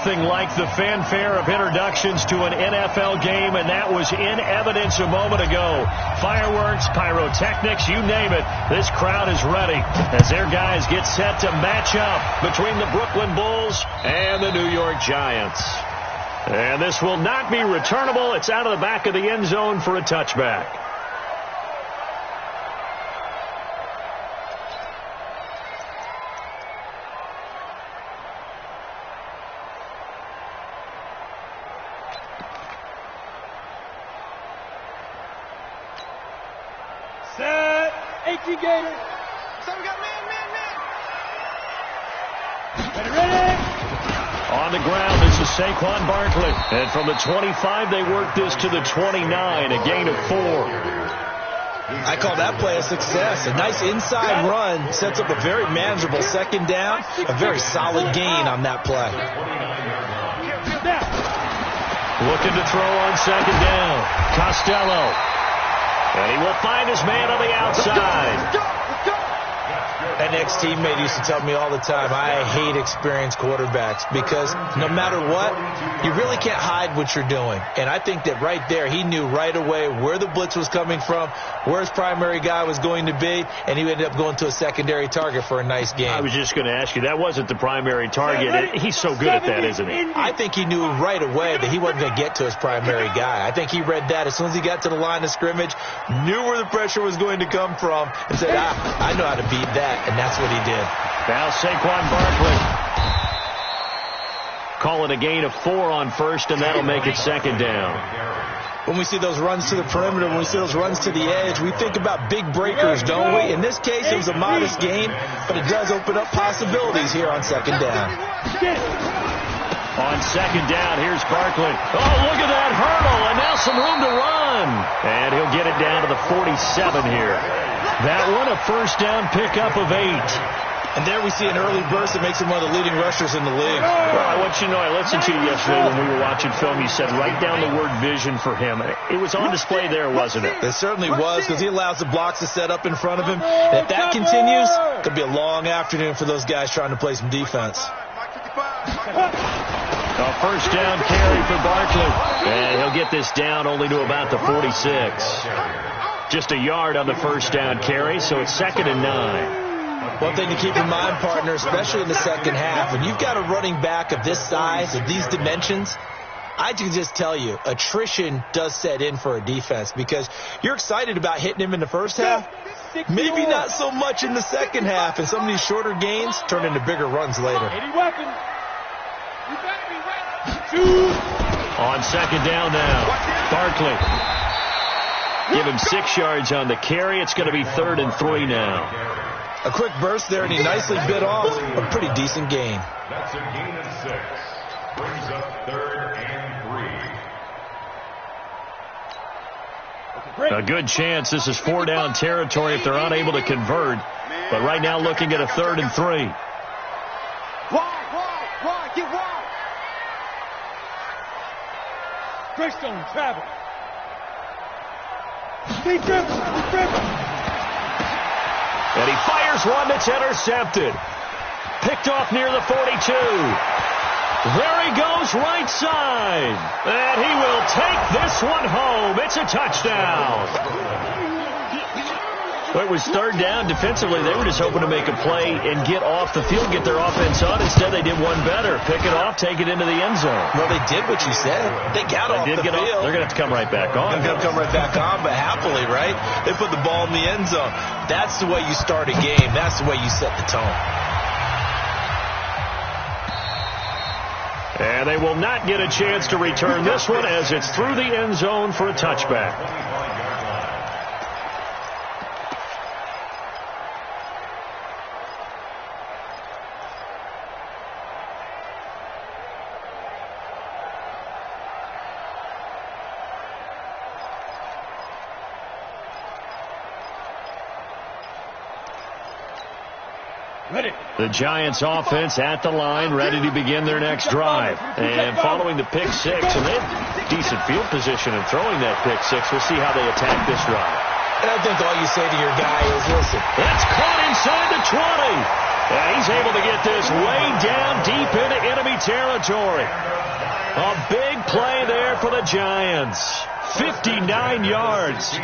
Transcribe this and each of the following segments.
nothing like the fanfare of introductions to an NFL game, and that was in evidence a moment ago. Fireworks, pyrotechnics, you name it. This crowd is ready as their guys get set to match up between the Brooklyn Bulls and the New York Giants. And this will not be returnable. It's out of the back of the end zone for a touchback. Set. 18 Gators. So we got man. Ready. On the ground, this is Saquon Barkley. And from the 25, they work this to the 29, a gain of 4. I call that play a success. A nice inside run sets up a very manageable second down. A very solid gain on that play. Looking to throw on second down. Costello. And he will find his man on the outside. An ex-teammate used to tell me all the time, I hate experienced quarterbacks because no matter what, you really can't hide what you're doing. And I think that right there, he knew right away where the blitz was coming from, where his primary guy was going to be, and he ended up going to a secondary target for a nice game. I was just going to ask you, that wasn't the primary target. He's so good at that, isn't he? I think he knew right away that he wasn't going to get to his primary guy. I think he read that as soon as he got to the line of scrimmage, knew where the pressure was going to come from, and said, I know how to beat that. And that's what he did. Now Saquon Barkley. Call it a gain of 4 on first, and that'll make it second down. When we see those runs to the perimeter, when we see those runs to the edge, we think about big breakers, don't we? In this case, it was a modest gain, but it does open up possibilities here on second down. On second down, here's Barkley. Oh, look at that hurdle, and now some room to run. And he'll get it down to the 47 here. That one, a first down pickup of 8. And there we see an early burst that makes him one of the leading rushers in the league. Well, I want you to know, I listened to you yesterday when we were watching film. You said write down the word vision for him. It was on display there, wasn't it? It certainly was, because he allows the blocks to set up in front of him. And if that continues, it could be a long afternoon for those guys trying to play some defense. A first down carry for Barkley. And he'll get this down only to about the 46. Just a yard on the first down carry, so it's 2nd and 9. One thing to keep in mind, partner, especially in the second half, when you've got a running back of this size, of these dimensions, I can just tell you, attrition does set in for a defense because you're excited about hitting him in the first half. Maybe not so much in the second half, and some of these shorter gains turn into bigger runs later. On second down now, Barkley. Give him 6 yards on the carry. It's going to be 3rd and 3 now. A quick burst there, and he nicely bit off a pretty decent gain. That's a gain of 6. Brings up 3rd and 3. A good chance this is 4-down territory if they're unable to convert. But right now looking at a 3rd and 3. Wide, get wide. Greystone, travel. Keep dribbling. And he fires one that's intercepted. Picked off near the 42. There he goes, right side. And he will take this one home. It's a touchdown. Well, it was 3rd down. Defensively, they were just hoping to make a play and get off the field, get their offense on. Instead, they did one better. Pick it off, take it into the end zone. Well, they did what you said. They got off the field. They're going to have to come right back on. They're going to come right back on, but happily, right? They put the ball in the end zone. That's the way you start a game. That's the way you set the tone. And they will not get a chance to return this one as it's through the end zone for a touchback. The Giants offense at the line, ready to begin their next drive. And following the pick 6, and they have decent field position in throwing that pick 6. We'll see how they attack this drive. And I think all you say to your guy is, listen. That's caught inside the 20. And he's able to get this way down deep into enemy territory. A big play there for the Giants. 59 yards.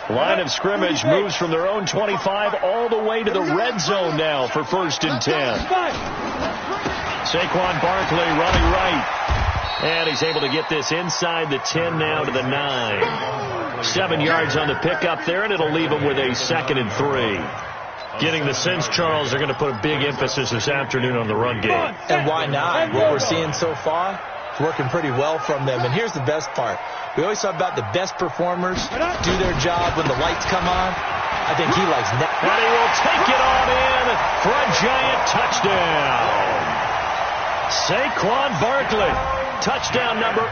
Line of scrimmage moves from their own 25 all the way to the red zone now for 1st and 10. Saquon Barkley running right. And he's able to get this inside the 10 now to the 9. 7 yards on the pickup there, and it'll leave him with a 2nd and 3. Getting the sense, Charles, they're going to put a big emphasis this afternoon on the run game. And why not? What we're seeing so far is working pretty well from them. And here's the best part. We always talk about the best performers do their job when the lights come on. I think he likes that. And he will take it on in for a Giant touchdown. Saquon Barkley, touchdown number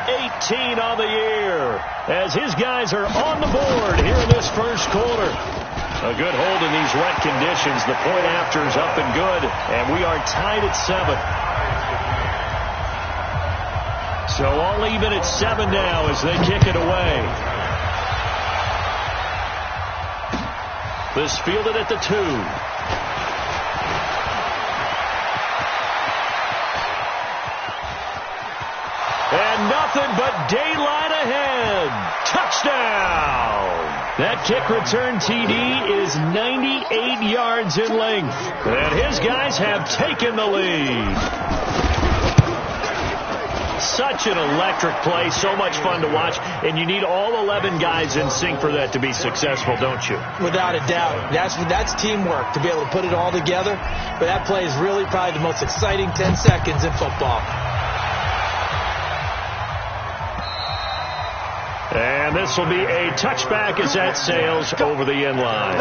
18 on the year, as his guys are on the board here in this first quarter. A good hold in these wet conditions. The point after is up and good, and we are tied at 7. So all even at 7 now as they kick it away. This fielded at the 2. And nothing but daylight ahead. Touchdown! That kick return TD is 98 yards in length. And his guys have taken the lead. Such an electric play, so much fun to watch, and you need all 11 guys in sync for that to be successful, don't you? Without a doubt. That's teamwork, to be able to put it all together. But that play is really probably the most exciting 10 seconds in football. And this will be a touchback as that sails over the end line.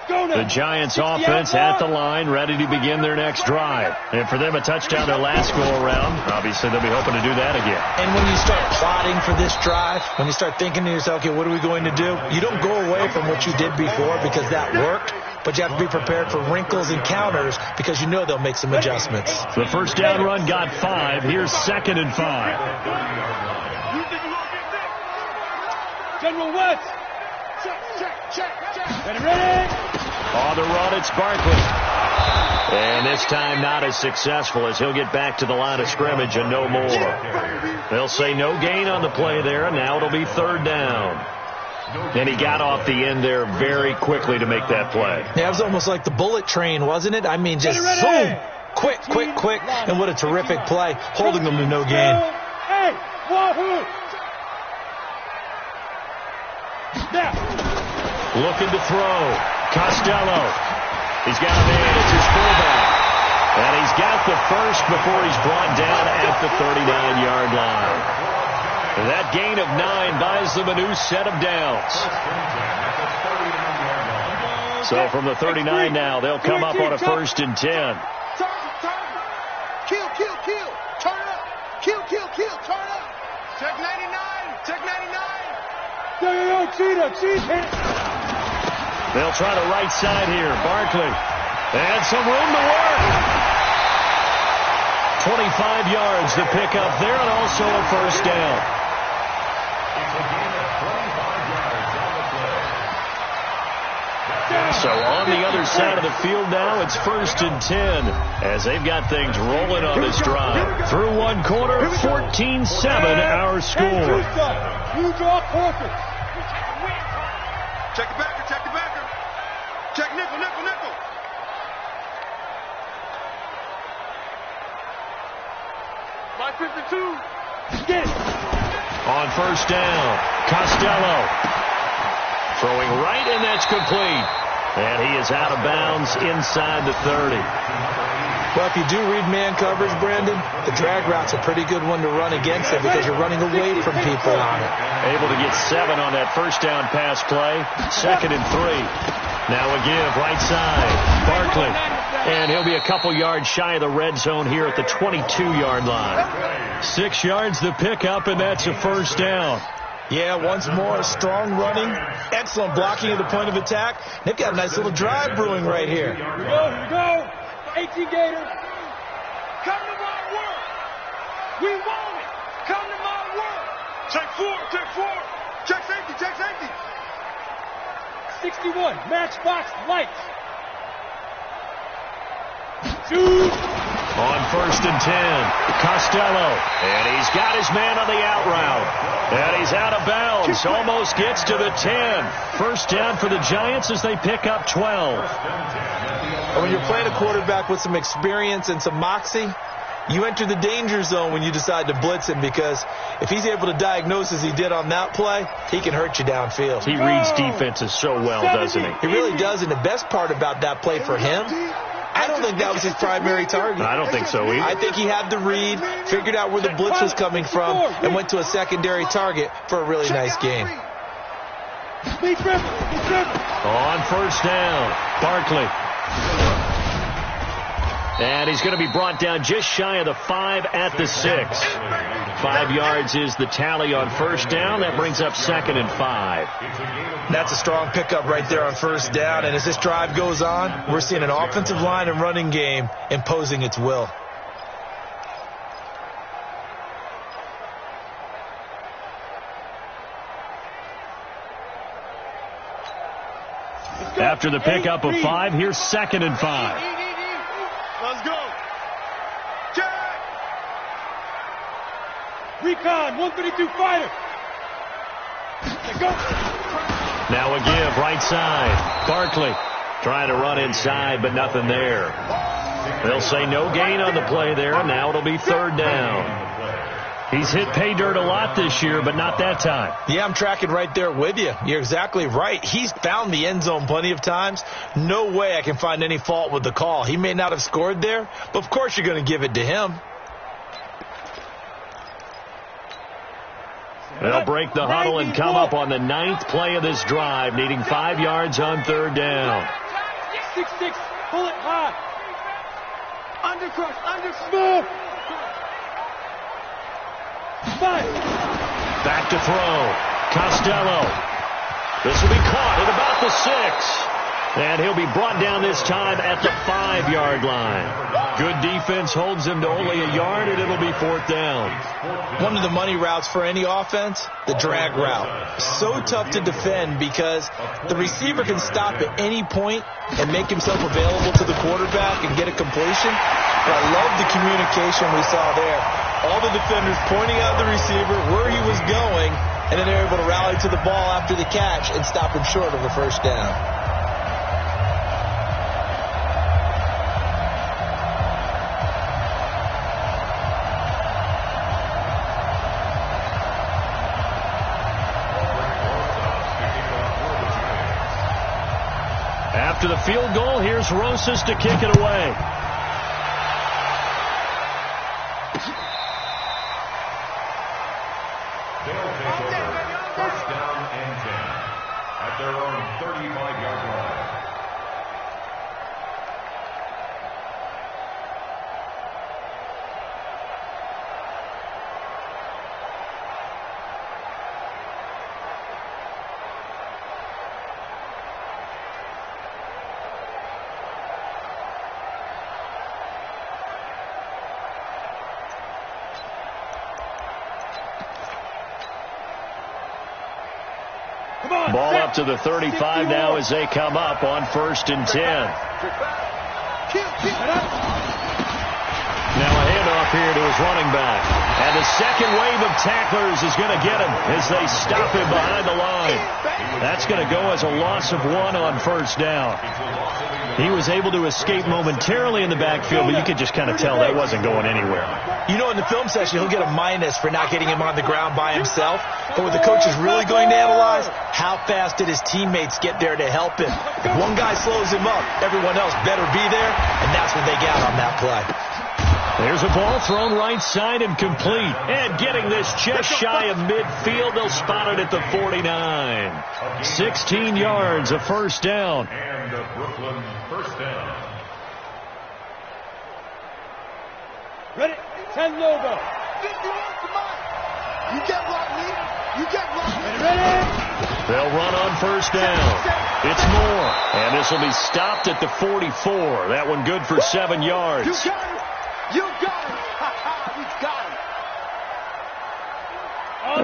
The Giants offense at the line, ready to begin their next drive. And for them, a touchdown their last go-around. Obviously, they'll be hoping to do that again. And when you start plotting for this drive, when you start thinking to yourself, okay, what are we going to do? You don't go away from what you did before because that worked, but you have to be prepared for wrinkles and counters because you know they'll make some adjustments. The first down run got 5. Here's 2nd and 5. General West. Check. Ready? On the run, it's Barkley. And this time not as successful as he'll get back to the line of scrimmage and no more. They'll say no gain on the play there, and now it'll be 3rd down. And he got off the end there very quickly to make that play. Yeah, it was almost like the bullet train, wasn't it? I mean, just boom, quick, and what a terrific play, holding them to no gain. Hey, wahoo! Now. Looking to throw. Costello. He's got a man. It's his fullback. And he's got the first before he's brought down at the 39-yard line. And that gain of 9 buys them a new set of downs. So from the 39 now, they'll come up on a 1st and 10. Kill. Turn up. Kill. Turn up. Check 99. Yo, cheat. They'll try the right side here. Barkley. And some room to work. 25 yards to pick up there, and also a 1st down. So on the other side of the field now, it's 1st and 10 as they've got things rolling on this drive. Through one quarter, 14-7 our score. You draw focus. Check the backer. Check nickel. 552. Get it. On 1st down, Costello. Throwing right, and that's complete. And he is out of bounds inside the 30. Well, if you do read man coverage, Brandon, the drag route's a pretty good one to run against it because you're running away from people on it. Able to get 7 on that 1st down pass play. 2nd and 3. Now a give, right side. Barkley. And he'll be a couple yards shy of the red zone here at the 22-yard line. 6 yards to pick up, and that's a 1st down. Yeah, once more, strong running, excellent blocking at the point of attack. They've got a nice little drive brewing right here. Here we go. 18 Gator. Come to my work. We want it. Come to my work. Check 4. Check safety. 61, matchbox lights. 2. On 1st and 10, Costello, and he's got his man on the out route. And he's out of bounds, almost gets to the 10. First down for the Giants as they pick up 12. When you're playing a quarterback with some experience and some moxie, you enter the danger zone when you decide to blitz him, because if he's able to diagnose as he did on that play, he can hurt you downfield. He reads defenses so well, doesn't he? He really does, and the best part about that play for him, I don't think that was his primary target. I don't think so either. I think he had the read, figured out where the blitz was coming from, and went to a secondary target for a really nice game. On 1st down, Barkley. And he's going to be brought down just shy of the 5 at the 6. 5 yards is the tally on 1st down. That brings up 2nd and 5. That's a strong pickup right there on 1st down. And as this drive goes on, we're seeing an offensive line and running game imposing its will. After the pickup of 5, here's 2nd and 5. Let's go. Check. Recon, 132 fighter. Let's go. Now a give, right side. Barkley trying to run inside, but nothing there. They'll say no gain on the play there, and now it'll be 3rd down. He's hit pay dirt a lot this year, but not that time. Yeah, I'm tracking right there with you. You're exactly right. He's found the end zone plenty of times. No way I can find any fault with the call. He may not have scored there, but of course you're going to give it to him. They'll break the huddle and come up on the 9th play of this drive, needing 5 yards on 3rd down. 6-6, pull it high. Undercrush, Smooth. 5. Back to throw. Costello. This will be caught at about the 6. And he'll be brought down this time at the 5-yard line. Good defense holds him to only a yard, and it'll be 4th down. One of the money routes for any offense, the drag route. So tough to defend because the receiver can stop at any point and make himself available to the quarterback and get a completion. But I love the communication we saw there. All the defenders pointing out the receiver where he was going, and then they're able to rally to the ball after the catch and stop him short of the 1st down. After the field goal, here's Rosas to kick it away. They'll take over 1st down and 10 at their own 35-yard line. Ball up to the 35 now as they come up on 1st and 10. Now a handoff here to his running back. And the second wave of tacklers is going to get him as they stop him behind the line. That's going to go as a loss of 1 on 1st down. He was able to escape momentarily in the backfield, but you could just kind of tell that wasn't going anywhere. You know, in the film session, he'll get a minus for not getting him on the ground by himself. But what the coach is really going to analyze, how fast did his teammates get there to help him? If one guy slows him up, everyone else better be there, and that's what they got on that play. There's a ball thrown right side and complete. And getting this just shy of midfield, they'll spot it at the 49. 16 yards, a 1st down. And the Brooklyn 1st down. Ready? 10 logo. 51 to mine. You get blocked me. You get ready. They'll run on first down. It's Moore. And this will be stopped at the 44. That one good for 7 yards. You got it. You got it. We got it.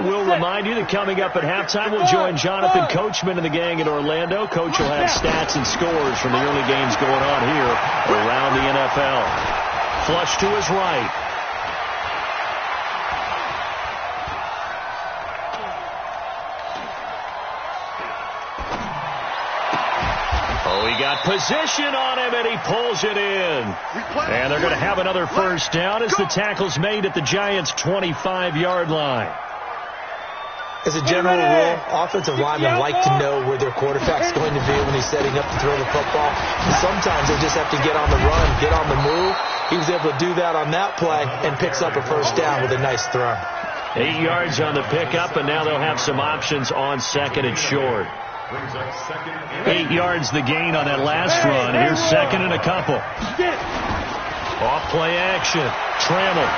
We'll remind you that coming up at halftime, we'll join Jonathan Coachman and the gang in Orlando. Coach will have stats and scores from the early games going on here around the NFL. Flush to his right. Oh, he got position on him, and he pulls it in. And they're going to have another first down as the tackle's made at the Giants' 25-yard line. As a general rule, offensive linemen like to know where their quarterback's going to be when he's setting up to throw the football. And sometimes they just have to get on the run, get on the move. He was able to do that on that play and picks up a first down with a nice throw. 8 yards on the pickup, and now they'll have some options on second and short. 8 yards the gain on that last run. Here's second and a couple. Off play action. Trammell.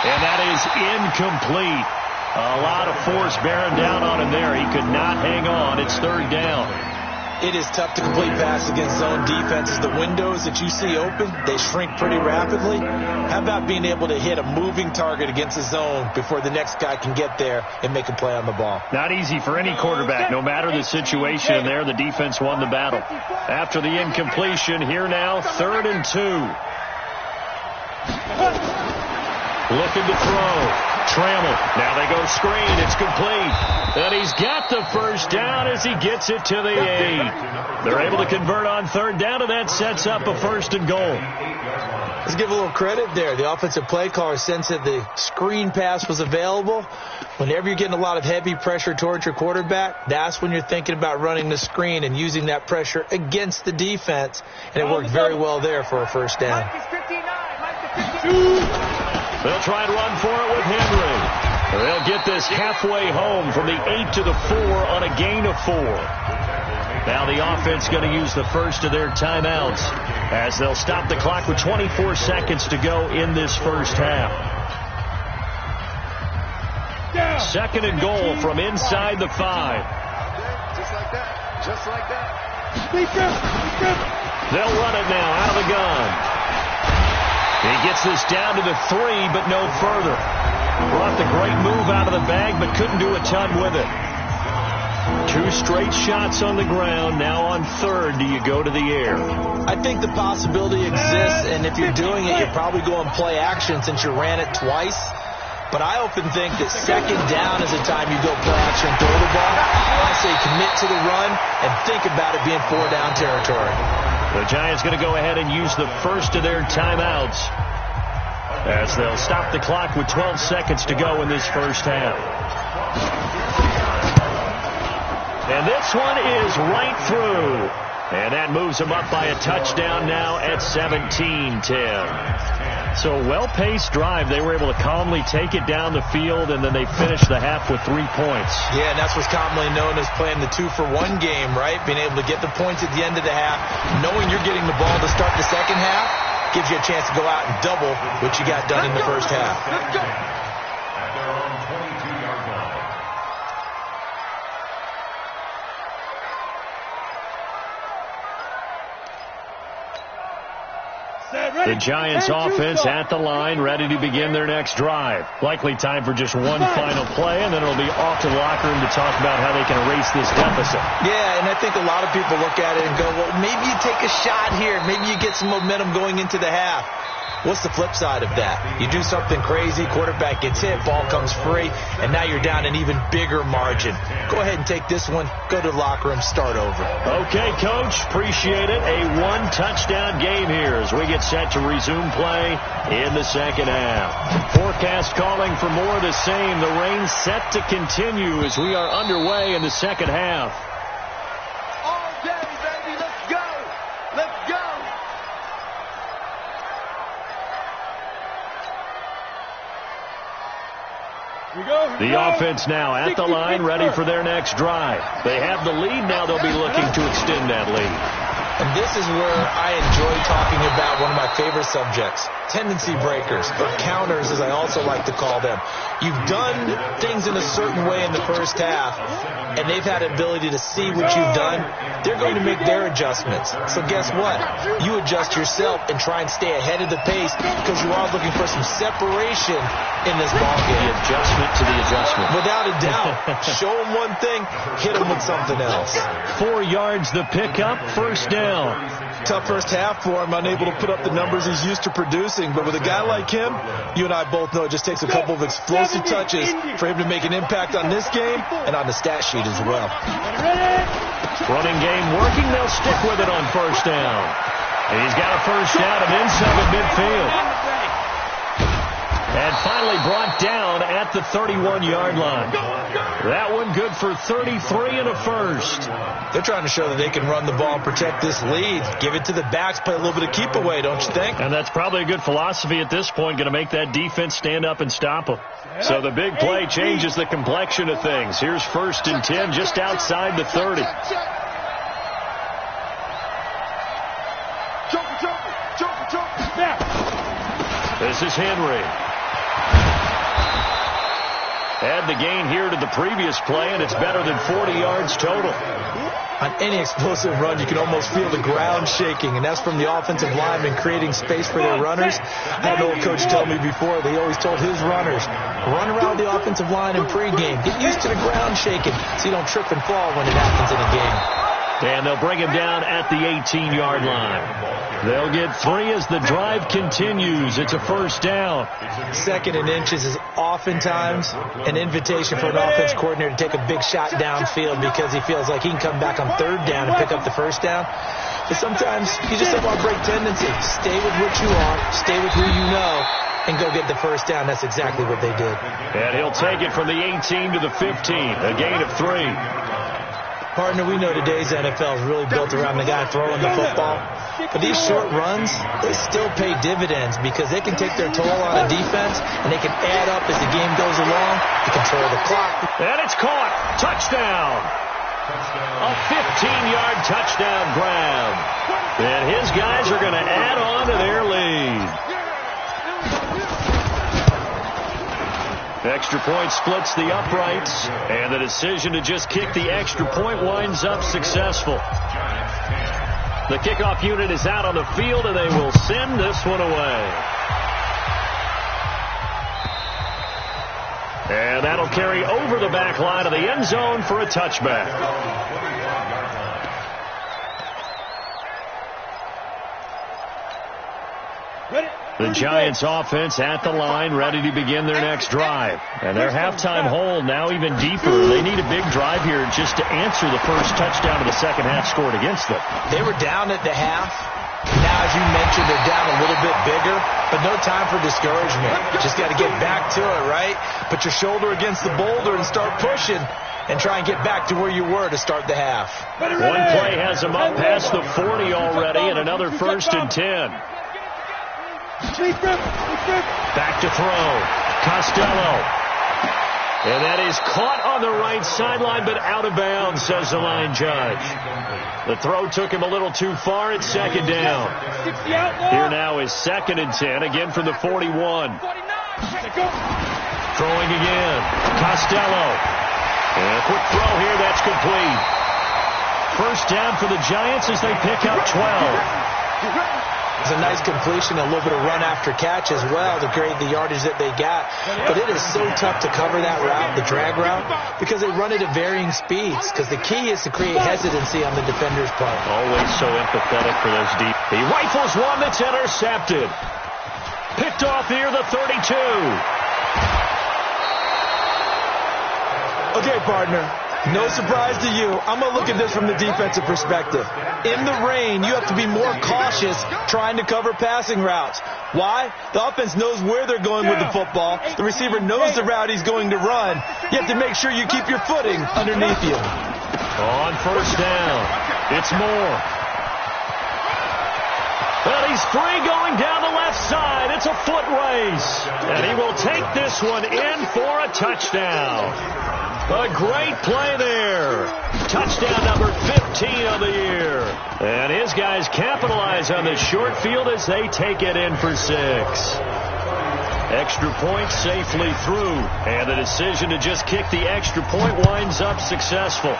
And that is incomplete. A lot of force bearing down on him there. He could not hang on. It's third down. It is tough to complete passes against zone defenses. The windows that you see open, they shrink pretty rapidly. How about being able to hit a moving target against the zone before the next guy can get there and make a play on the ball? Not easy for any quarterback. No matter the situation there, the defense won the battle. After the incompletion, here now, 3rd and 2. Looking to throw. Trammell. Now they go screen. It's complete. And he's got the first down as he gets it to the 8. They're able to convert on third down, and that sets up a 1st and goal. Let's give a little credit there. The offensive play caller sensed that the screen pass was available. Whenever you're getting a lot of heavy pressure towards your quarterback, that's when you're thinking about running the screen and using that pressure against the defense. And it worked very well there for a first down. They'll try and run for it with Henry. They'll get this halfway home from the 8 to the 4 on a gain of 4. Now the offense going to use the first of their timeouts as they'll stop the clock with 24 seconds to go in this first half. 2nd and goal from inside the 5. Just like that. Just like that. They'll run it now out of the gun. He gets this down to the 3, but no further. Brought the great move out of the bag, but couldn't do a ton with it. 2 straight shots on the ground. Now on 3rd, do you go to the air? I think the possibility exists, and if you're doing it, you're probably going play action since you ran it twice. But I often think that 2nd down is the time you go play action and throw the ball. I say commit to the run and think about it being 4-down territory. The Giants going to go ahead and use the first of their timeouts as they'll stop the clock with 12 seconds to go in this first half. And this one is right through. And that moves them up by a touchdown now at 17-10. So a well-paced drive. They were able to calmly take it down the field, and then they finished the half with 3 points. Yeah, and that's what's commonly known as playing the 2-for-1 game, right? Being able to get the points at the end of the half, knowing you're getting the ball to start the second half, gives you a chance to go out and double what you got done in the first half. At their own 22-yard line. The Giants offense at the line, ready to begin their next drive. Likely time for just one final play, and then it'll be off to the locker room to talk about how they can erase this deficit. Yeah, and I think a lot of people look at it and go, well, maybe you take a shot here. Maybe you get some momentum going into the half. What's the flip side of that? You do something crazy, quarterback gets hit, ball comes free, and now you're down an even bigger margin. Go ahead and take this one, go to the locker room, start over. Okay, Coach, appreciate it. A 1-touchdown game here as we get set to resume play in the second half. Forecast calling for more of the same. The rain set to continue as we are underway in the second half. All day, baby. Let's go. Let's go. The offense now at the line, ready for their next drive. They have the lead now. They'll be looking to extend that lead. And this is where I enjoy talking about one of my favorite subjects, tendency breakers, or counters as I also like to call them. You've done things in a certain way in the first half, and they've had the ability to see what you've done. They're going to make their adjustments. So guess what? You adjust yourself and try and stay ahead of the pace because you are looking for some separation in this ballgame. The adjustment to the adjustment. Without a doubt. Show them one thing, hit them with something else. 4 yards the pickup, first down. Tough first half for him, unable to put up the numbers he's used to producing. But with a guy like him, you and I both know it just takes a couple of explosive touches for him to make an impact on this game and on the stat sheet as well. Running game working. They'll stick with it on first down. He's got a first down and then some at midfield. And finally brought down at the 31-yard line. That one good for 33 and a first. They're trying to show that they can run the ball and protect this lead. Give it to the backs, play a little bit of keep away, don't you think? And that's probably a good philosophy at this point, going to make that defense stand up and stop them. So the big play changes the complexion of things. Here's 1st and 10 just outside the 30. This is Henry. Add the gain here to the previous play, and it's better than 40 yards total. On any explosive run, you can almost feel the ground shaking, and that's from the offensive linemen creating space for their runners. I had an old coach tell me before, they always told his runners, run around the offensive line in pregame. Get used to the ground shaking so you don't trip and fall when it happens in a game. And they'll bring him down at the 18-yard line. They'll get 3 as the drive continues. It's a first down. 2nd and inches is oftentimes an invitation for an offense coordinator to take a big shot downfield because he feels like he can come back on 3rd down and pick up the first down. But sometimes you just don't want to break tendency. Stay with what you are, stay with who you know, and go get the first down. That's exactly what they did. And he'll take it from the 18 to the 15, a gain of 3. Partner, we know today's NFL is really built around the guy throwing the football. But these short runs, they still pay dividends because they can take their toll on a defense, and they can add up as the game goes along to control the clock. And it's caught. Touchdown. A 15-yard touchdown grab. And his guys are going to add on to their lead. Extra point splits the uprights, and the decision to just kick the extra point winds up successful. The kickoff unit is out on the field, and they will send this one away. And that'll carry over the back line of the end zone for a touchback. The Giants offense at the line, ready to begin their next drive. And their halftime hole now even deeper. They need a big drive here just to answer the first touchdown of the second half scored against them. They were down at the half. Now, as you mentioned, they're down a little bit bigger, but no time for discouragement. Just got to get back to it, right? Put your shoulder against the boulder and start pushing and try and get back to where you were to start the half. One play has them up past the 40 already, and another 1st and 10. Back to throw. Costello. And that is caught on the right sideline, but out of bounds, says the line judge. The throw took him a little too far. It's 2nd down. Here now is 2nd and 10, again from the 41. Throwing again. Costello. And a quick throw here. That's complete. First down for the Giants as they pick up 12. It's a nice completion, a little bit of run after catch as well to create the yardage that they got. But it is so tough to cover that route, the drag route, because they run it at varying speeds. Because the key is to create hesitancy on the defender's part. Always so empathetic for those deep. He rifles one that's intercepted. Picked off near the 32. Okay, partner. No surprise to you. I'm going to look at this from the defensive perspective. In the rain, you have to be more cautious trying to cover passing routes. Why? The offense knows where they're going with the football. The receiver knows the route he's going to run. You have to make sure you keep your footing underneath you. On first down, it's Moore. Well, he's free going down the left side. It's a foot race. And he will take this one in for a touchdown. A great play there. Touchdown number 15 of the year. And his guys capitalize on the short field as they take it in for 6. Extra point safely through. And the decision to just kick the extra point winds up successful.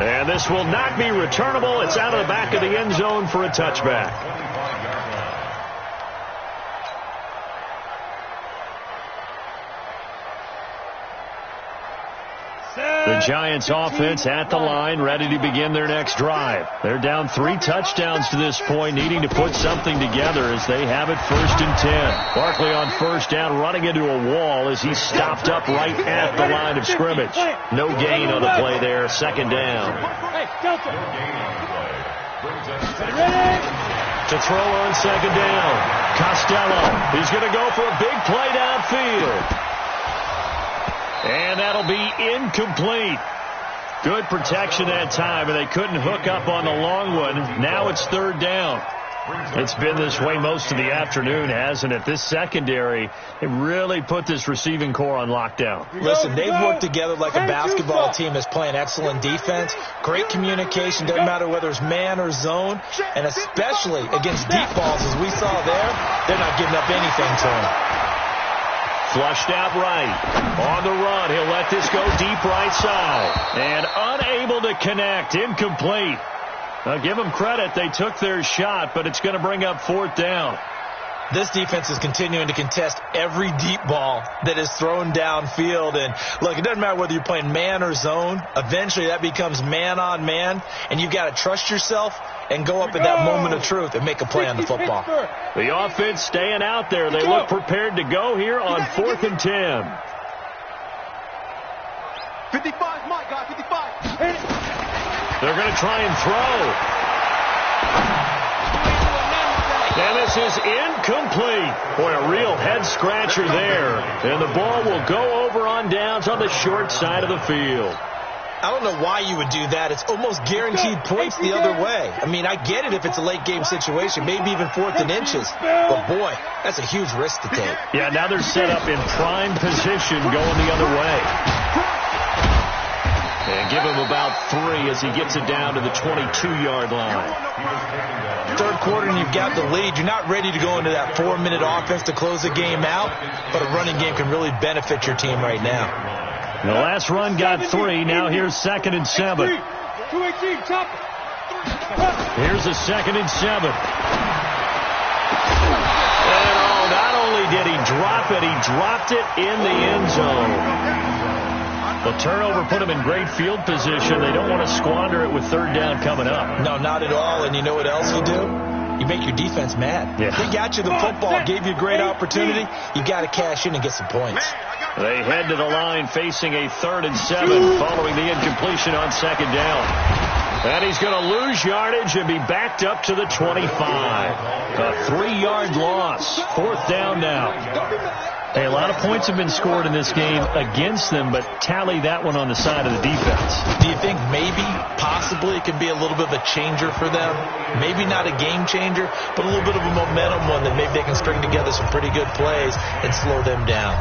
And this will not be returnable. It's out of the back of the end zone for a touchback. The Giants offense at the line, ready to begin their next drive. They're down 3 touchdowns to this point, needing to put something together as they have it 1st and 10. Barkley on 1st down, running into a wall as he's stopped up right at the line of scrimmage. No gain on the play there, 2nd down. To throw on 2nd down, Costello. He's going to go for a big play downfield. And that'll be incomplete. Good protection that time, and they couldn't hook up on the long one. Now it's 3rd down. It's been this way most of the afternoon, hasn't it? This secondary, they really put this receiving core on lockdown. Listen, they've worked together like a basketball team that's playing excellent defense. Great communication, doesn't matter whether it's man or zone. And especially against deep balls, as we saw there, they're not giving up anything to them. Flushed out right. On the run, he'll let this go deep right side. And unable to connect. Incomplete. Now give them credit. They took their shot, but it's going to bring up 4th down. This defense is continuing to contest every deep ball that is thrown downfield. And, look, it doesn't matter whether you're playing man or zone. Eventually that becomes man on man, and you've got to trust yourself and go up at that moment of truth and make a play on the football. The offense staying out there. They look prepared to go here on 4th and 10. 55, my guy, 55. They're going to try and throw. And this is incomplete. Boy, a real head-scratcher there. And the ball will go over on downs on the short side of the field. I don't know why you would do that. It's almost guaranteed points the other way. I mean, I get it if it's a late-game situation, maybe even 4th and inches. But, boy, that's a huge risk to take. Yeah, now they're set up in prime position going the other way. And give him about 3 as he gets it down to the 22-yard line. 3rd quarter and you've got the lead. You're not ready to go into that 4-minute offense to close the game out, but a running game can really benefit your team right now. The last run got 3. Now here's 2nd and 7. 218, chop. Here's a 2nd and 7. And not only did he drop it, he dropped it in the end zone. The turnover put him in great field position. They don't want to squander it with 3rd down coming up. No, not at all. And you know what else you do? You make your defense mad. Yeah. They got you the football, gave you a great opportunity. You got to cash in and get some points. They head to the line facing a 3rd and 7 following the incompletion on 2nd down. And he's going to lose yardage and be backed up to the 25. A 3-yard loss. 4th down now. Hey, a lot of points have been scored in this game against them, but tally that one on the side of the defense. Do you think maybe, possibly, it could be a little bit of a changer for them? Maybe not a game changer, but a little bit of a momentum one that maybe they can string together some pretty good plays and slow them down.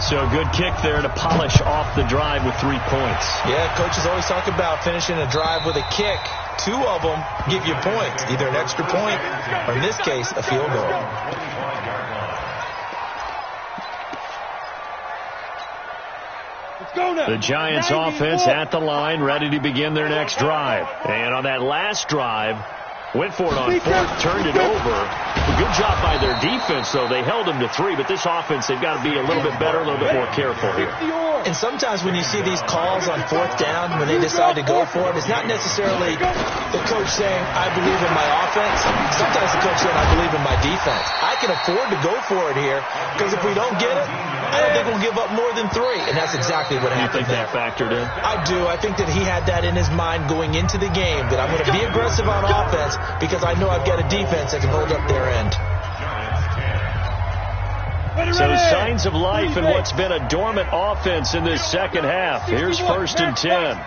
So a good kick there to polish off the drive with 3 points. Yeah, coaches always talk about finishing a drive with a kick. 2 of them give you points, either an extra point or, in this case, a field goal. The Giants offense at the line, ready to begin their next drive. And on that last drive, went for it on 4th, turned it over. A good job by their defense, though. They held them to 3, but this offense, they've got to be a little bit better, a little bit more careful here. And sometimes when you see these calls on 4th down, when they decide to go for it, it's not necessarily the coach saying, I believe in my offense. Sometimes the coach saying, I believe in my defense. I can afford to go for it here, because if we don't get it, I don't think we'll give up more than 3. And that's exactly what happened. You think that factored in? I do. I think that he had that in his mind going into the game, that I'm going to be aggressive on offense because I know I've got a defense that can hold up their end. So signs of life in what's been a dormant offense in this second half. Here's 1st and 10.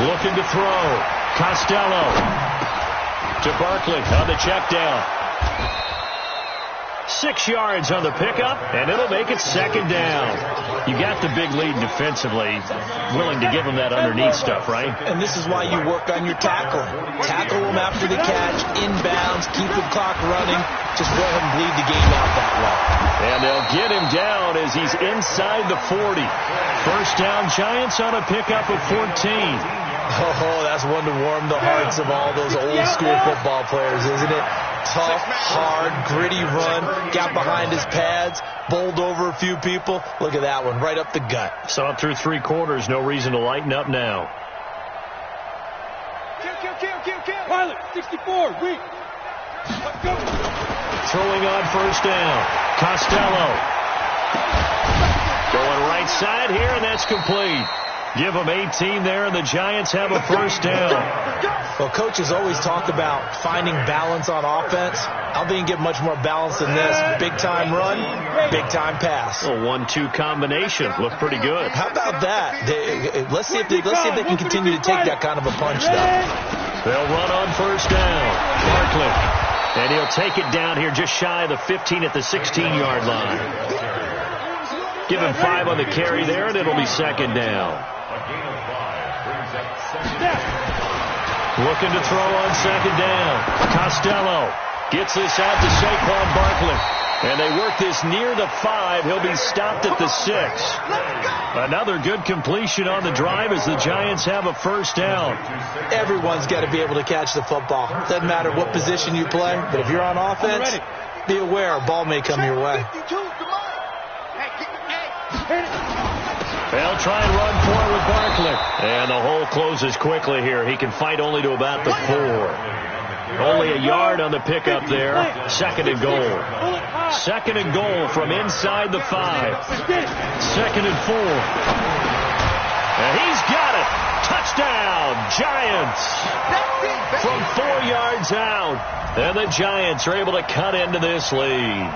Looking to throw. Costello. To Barkley on the check down. 6 yards on the pickup, and it'll make it second down. You got the big lead defensively, willing to give them that underneath stuff, right? And this is why you work on your tackling. Tackle them after the catch, inbounds, keep the clock running. Just let him bleed the game out that way. And they'll get him down as he's inside the 40. First down, Giants on a pickup of 14. Oh, that's one to warm the hearts of all those old-school football players, isn't it? Tough, hard, gritty run, got behind his pads, bowled over a few people. Look at that one, right up the gut. Saw it through 3 quarters, no reason to lighten up now. Kill. Pilot, 64, weak. Let's go. Throwing on first down. Costello. Going right side here, and that's complete. Give them 18 there, and the Giants have a first down. Well, coaches always talk about finding balance on offense. I don't think you get much more balance than this. Big-time run, big-time pass. A 1-2 combination. Looked pretty good. How about that? Let's see if they can continue to take that kind of a punch, though. They'll run on first down. Barkley. And he'll take it down here just shy of the 15 at the 16-yard line. Give him 5 on the carry there, and it'll be second down. Looking to throw on second down. Costello gets this out to Saquon Barkley. And they work this near the 5. He'll be stopped at the 6. Another good completion on the drive as the Giants have a first down. Everyone's got to be able to catch the football. Doesn't matter what position you play, but if you're on offense, be aware a ball may come your way. They'll try and run for it with Barkley. And the hole closes quickly here. He can fight only to about the 4. Only a yard on the pickup there. Second and goal. Second and goal from inside the 5. Second and 4. And he's got it. Touchdown, Giants. From 4 yards out. And the Giants are able to cut into this lead.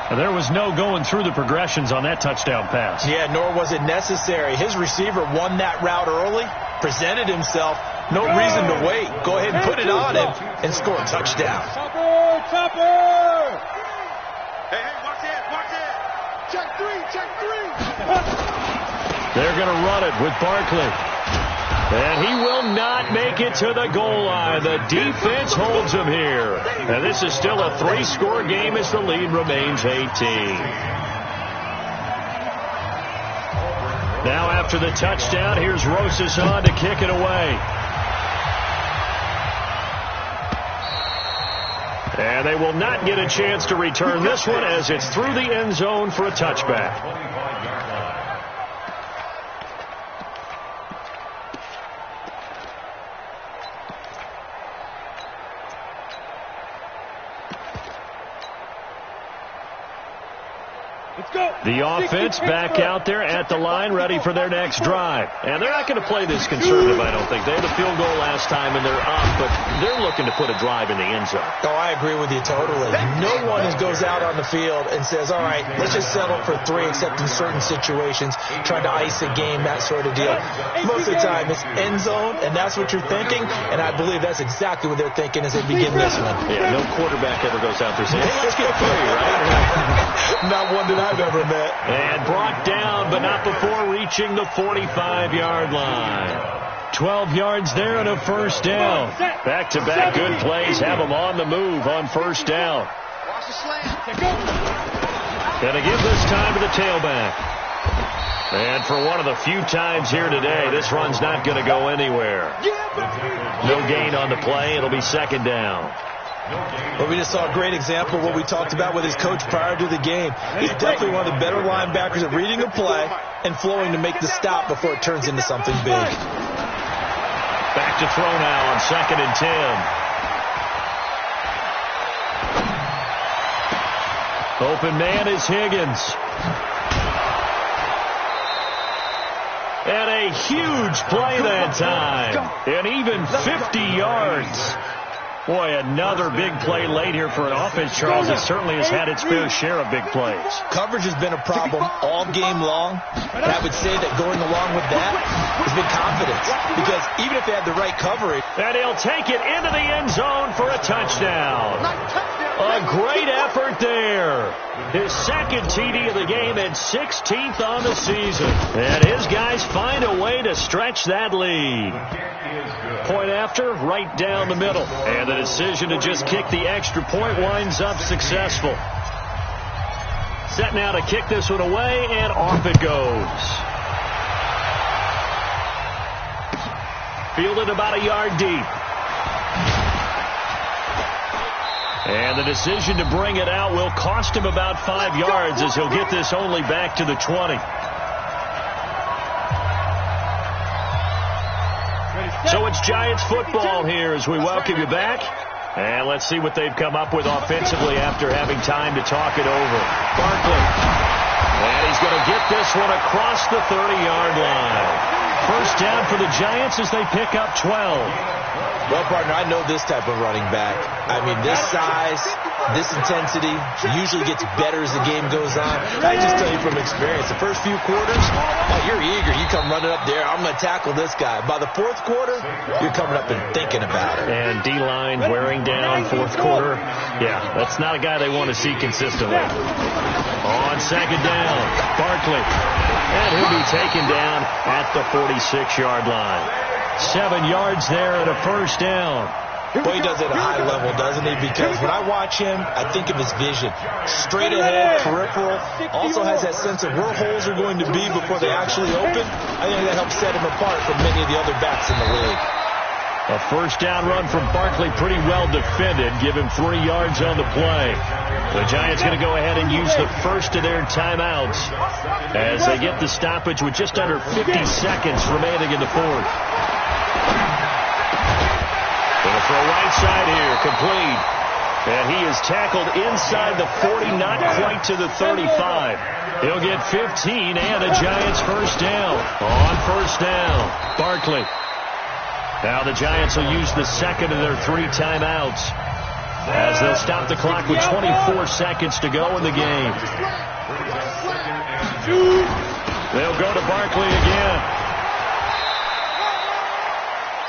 And there was no going through the progressions on that touchdown pass. Yeah, nor was it necessary. His receiver won that route early, presented himself. No reason to wait. Go ahead and put it on him and score a touchdown. Chopper! Hey, watch it. Check three. They're going to run it with Barkley. And he will not make it to the goal line. The defense holds him here. And this is still a 3-score game as the lead remains 18. Now after the touchdown, here's Rosas on to kick it away. And they will not get a chance to return this one as it's through the end zone for a touchback. The offense back out there at the line, ready for their next drive. And they're not going to play this conservative, I don't think. They had a field goal last time, and they're up, but they're looking to put a drive in the end zone. Oh, I agree with you totally. No one goes out on the field and says, all right, let's just settle for 3, except in certain situations, trying to ice a game, that sort of deal. Most of the time, it's end zone, and that's what you're thinking, and I believe that's exactly what they're thinking as they begin this one. Yeah, no quarterback ever goes out there saying, hey, let's get 3, right? Not one that I've ever met. And brought down, but not before reaching the 45-yard line. 12 yards there and a first down. Back-to-back good plays have them on the move on first down. Going to give this time to the tailback. And for one of the few times here today, this run's not going to go anywhere. No gain on the play. It'll be second down. Well, we just saw a great example of what we talked about with his coach prior to the game. He's definitely one of the better linebackers at reading a play and flowing to make the stop before it turns into something big. Back to throw now on second and 10. Open man is Higgins. And a huge play that time. And even 50 yards. Boy, another big play late here for an offense, Charles. It certainly has had its fair share of big plays. Coverage has been a problem all game long. And I would say that going along with that has been confidence. Because even if they had the right coverage. And he'll take it into the end zone for a touchdown. A great effort there. His second TD of the game and 16th on the season. And his guys find a way to stretch that lead. Point after, right down the middle. And the decision to just kick the extra point winds up successful. Set now to kick this one away, and off it goes. Fielded about a yard deep. And the decision to bring it out will cost him about 5 yards as he'll get this only back to the 20. So it's Giants football here as we welcome you back. And let's see what they've come up with offensively after having time to talk it over. Barkley. And he's going to get this one across the 30-yard line. First down for the Giants as they pick up 12. Well, partner, I know this type of running back. I mean, this size, this intensity usually gets better as the game goes on. I just tell you from experience, the first few quarters, oh, you're eager. You come running up there, I'm going to tackle this guy. By the fourth quarter, you're coming up and thinking about it. And D-line wearing down fourth quarter. Yeah, that's not a guy they want to see consistently. On second down, Barkley. And he'll be taken down at the 46-yard line. 7 yards there and a first down. Well, he does it at a high level, doesn't he? Because when I watch him, I think of his vision. Straight ahead, peripheral. Also has that sense of where holes are going to be before they actually open. I think that helps set him apart from many of the other backs in the league. A first down run from Barkley, pretty well defended. Give him 3 yards on the play. The Giants going to go ahead and use the first of their timeouts as they get the stoppage with just under 50 seconds remaining in the fourth. Going to throw right side here, complete. And he is tackled inside the 40, not quite to the 35. He'll get 15 and a Giants first down. On first down, Barkley. Now the Giants will use the second of their 3 timeouts as they'll stop the clock with 24 seconds to go in the game. They'll go to Barkley again.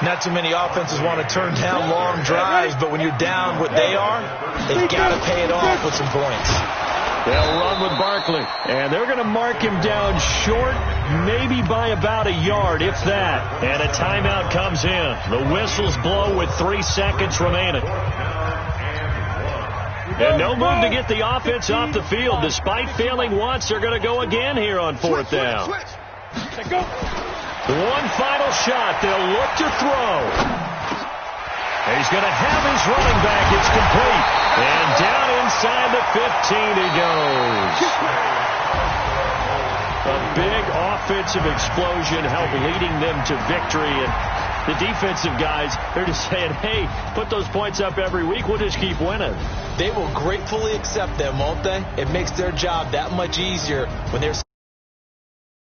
Not too many offenses want to turn down long drives, but when you're down what they are, they've got to pay it off with some points. They'll run with Barkley, and they're going to mark him down short, maybe by about a yard, if that. And a timeout comes in. The whistles blow with 3 seconds remaining. And no move to get the offense off the field. Despite failing once, they're going to go again here on fourth down. One final shot. They'll look to throw. He's going to have his running back. It's complete. And down inside the 15 he goes. A big offensive explosion helped leading them to victory. And the defensive guys, they're just saying, hey, put those points up every week. We'll just keep winning. They will gratefully accept them, won't they? It makes their job that much easier when they're